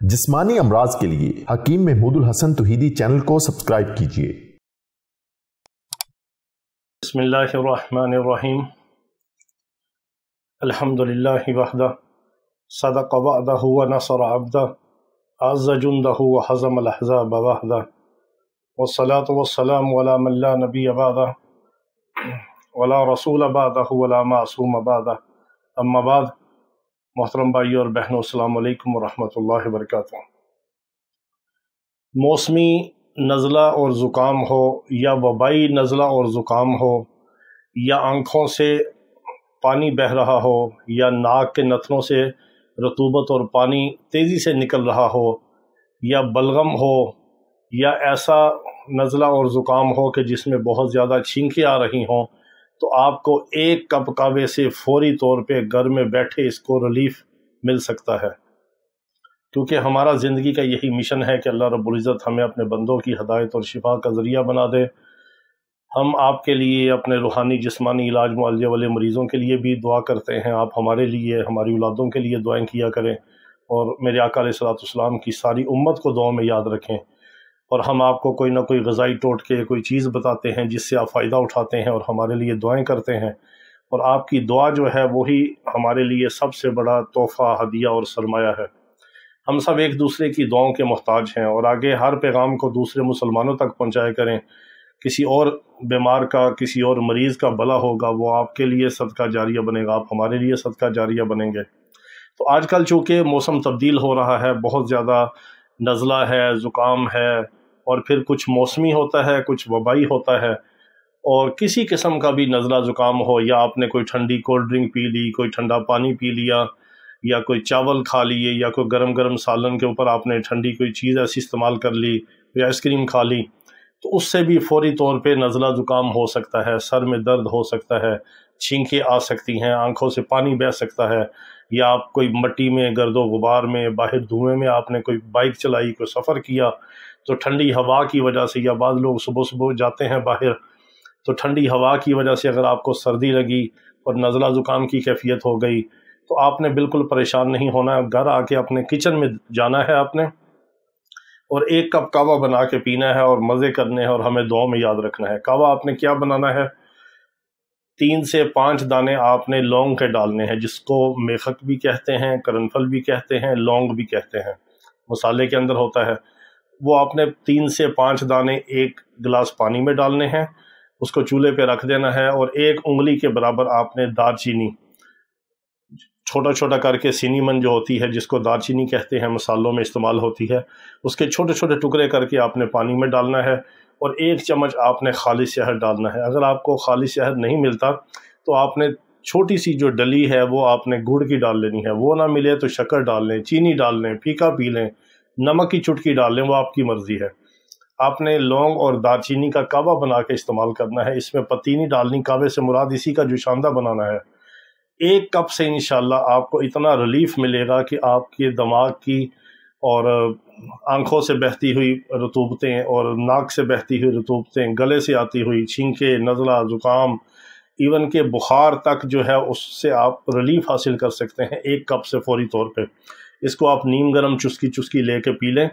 जिस्मानी अमराज के लिए हकीम महमूदुल हसन तौहीदी चैनल को सब्सक्राइब कीजिए। बिस्मिल्लाहिर्रहमानिर्रहीम। अल्हम्दुलिल्लाहि वहदा सदक़ वअदहु व नसर अब्दह अज़्ज़ जुंदहु व हज़मल अहज़ाब वहदा वस्सलातु वस्सलामु अला मन ला नबिय्य बअदह वला रसूल बअदहु वला मासूम बअदह। अम्मा बाद, मोहतरम भाई और बहनों, अस्सलामु अलैकुम व रहमतुल्लाहि व बरकातुहू। मौसमी नज़ला और ज़ुकाम हो या वबाई नज़ला और ज़ुकाम हो या आँखों से पानी बह रहा हो या नाक के नथनों से रतूबत और पानी तेज़ी से निकल रहा हो या बलगम हो या ऐसा नज़ला और ज़ुकाम हो कि जिसमें बहुत ज़्यादा छींकें आ रही हों, तो आपको एक कप कहवे से फौरी तौर पे घर में बैठे इसको रिलीफ मिल सकता है। क्योंकि हमारा ज़िंदगी का यही मिशन है कि अल्लाह रब्बुल इज़्ज़त हमें अपने बंदों की हदायत और शिफा का ज़रिया बना दे। हम आपके लिए, अपने रूहानी जिस्मानी इलाज मुआलजे वाले मरीज़ों के लिए भी दुआ करते हैं। आप हमारे लिए, हमारी औलादों के लिए दुआएं किया करें और मेरे आका अलैहिस्सलाम की सारी उम्मत को दुआ में याद रखें। और हम आपको कोई ना कोई ग़ज़ाई टोटके, कोई चीज़ बताते हैं जिससे आप फ़ायदा उठाते हैं और हमारे लिए दुआएं करते हैं। और आपकी दुआ जो है वही हमारे लिए सबसे बड़ा तोहफ़ा, हदिया और सरमाया है। हम सब एक दूसरे की दुआओं के मोहताज हैं और आगे हर पैगाम को दूसरे मुसलमानों तक पहुँचाया करें। किसी और बीमार का, किसी और मरीज़ का भला होगा, वो आपके लिए सदका जारिया बनेगा, आप हमारे लिए सदका जारिया बनेंगे। तो आजकल चूँकि मौसम तब्दील हो रहा है, बहुत ज़्यादा नज़ला है, ज़ुकाम है और फिर कुछ मौसमी होता है, कुछ वबाई होता है। और किसी किस्म का भी नज़ला ज़ुकाम हो, या आपने कोई ठंडी कोल्ड ड्रिंक पी ली, कोई ठंडा पानी पी लिया, या कोई चावल खा लिए, या कोई गरम गरम सालन के ऊपर आपने ठंडी कोई चीज़ ऐसी इस्तेमाल कर ली, कोई आइसक्रीम खा ली, तो उससे भी फौरी तौर पे नज़ला ज़ुकाम हो सकता है। सर में दर्द हो सकता है, छींकें आ सकती हैं, आँखों से पानी बह सकता है, या आप कोई मट्टी में, गर्दो गुबार में, बाहर धुएँ में आपने कोई बाइक चलाई, कोई सफ़र किया, तो ठंडी हवा की वजह से, या बाद लोग सुबह सुबह जाते हैं बाहर, तो ठंडी हवा की वजह से अगर आपको सर्दी लगी और नज़ला ज़ुकाम की कैफियत हो गई, तो आपने बिल्कुल परेशान नहीं होना है। घर आके अपने किचन में जाना है आपने, और एक कप कहवा बना के पीना है और मज़े करने हैं और हमें दुआ में याद रखना है। कहवा आपने क्या बनाना है, 3 से 5 दाने आपने लौंग के डालने हैं, जिसको मेखक भी कहते हैं, करनफल भी कहते हैं, लौंग भी कहते हैं, मसाले के अंदर होता है। वो आपने 3 से 5 दाने एक गिलास पानी में डालने हैं, उसको चूल्हे पे रख देना है। और 1 उंगली के बराबर आपने दालचीनी, छोटा छोटा करके सिनीमन जो होती है, जिसको दालचीनी कहते हैं, मसालों में इस्तेमाल होती है, उसके छोटे छोटे टुकड़े करके आपने पानी में डालना है। और 1 चम्मच आपने खालिस शहद डालना है। अगर आपको खालिस शहद नहीं मिलता तो आपने छोटी सी जो डली है वो आपने गुड़ की डाल लेनी है। वो ना मिले तो शक्कर डाल लें, चीनी डाल लें, फीका पी लें, नमक की चुटकी डाल लें, वो आपकी मर्ज़ी है। आपने लौंग और दालचीनी का कहवा बना के इस्तेमाल करना है। इसमें पत्ती नहीं डालनी, कहवे से मुराद इसी का जुशांदा बनाना है। 1 कप से इंशाल्लाह आपको इतना रिलीफ मिलेगा कि आपके दिमाग की और आँखों से बहती हुई रतूबतें और नाक से बहती हुई रतूबतें, गले से आती हुई छींकें, नज़ला ज़ुकाम, इवन के बुखार तक जो है, उससे आप रिलीफ हासिल कर सकते हैं 1 कप से फौरी तौर पे। इसको आप नीम गर्म चुस्की चुस्की लेके पी लें।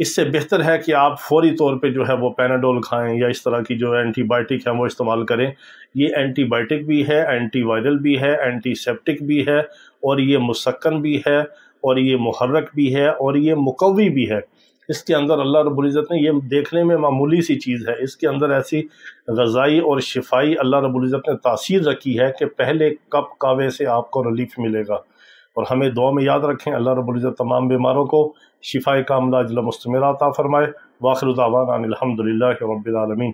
इससे बेहतर है कि आप फौरी तौर पे जो है वो पैनाडोल खाएं, या इस तरह की जो एंटीबायोटिक है वो इस्तेमाल करें। ये एंटीबायोटिक भी है, एंटीवायरल भी है, एंटीसेप्टिक भी है, और ये मुसक्कन भी है, और ये मुहर्रक भी है, और ये मुकव्वी भी है। इसके अंदर अल्लाह रब्बुल इज़्ज़त ने, ये देखने में मामूली सी चीज़ है, इसके अंदर ऐसी ग़ज़ाई और शिफाई अल्लाह रब्बुल इज़्ज़त ने तासीर रखी है कि पहले कप कहवे से आपको रिलीफ मिलेगा। और हमें दुआ में याद रखें। अल्लाह रब्बुल इज़्ज़त तमाम बीमारों को शिफाए कामिला अजल मुस्तमिरा अता फरमाए। वाखिर दावाना अनिल हम्दुलिल्लाहि रब्बिल आलमीन।